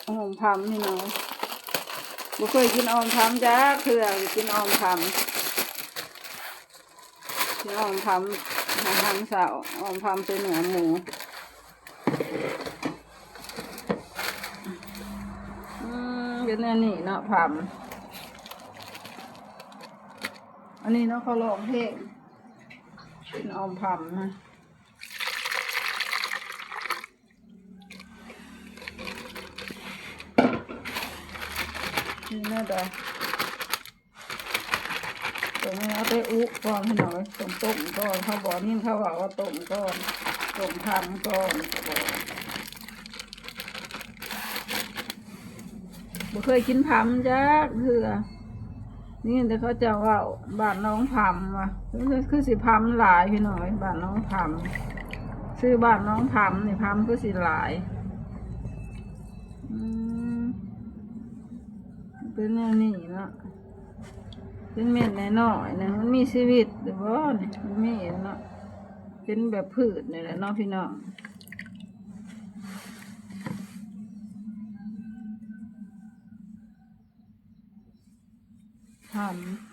ออมพำนี่น้อยบ่เคยกินออมพำจ้าเถื่อกินออมพำกินออมพำอาหารเช้าออมพำใส่เนื้อหมูเป็นอันนี้เนาะพำอันนี้เนาะเขาลองเพลงเป็นออมพำนะนี่น่าจะตรงนี้เอาไปอุก่อนให้หน่อยต้มก่อนเขาบอกนี่เขาบอกว่าต้มก่อนต้มพำก่อนบ่เคยกินพำจ้าเถื่อนี่แต่เขาจะว่าบ้านน้องพำว่ะคือสิพำหลายพี่หน่อยบ้านน้องพำซื้อบ้านน้องพำนี่พำคือสิหลายเป็นแนวนี้เนาะเป็นเม็ดน้อยๆนะมันมีชีวิตหรือว่าเนี่ยมันมีเนาะเป็นแบบพืชนี่แหละเนาะพี่น้องทำ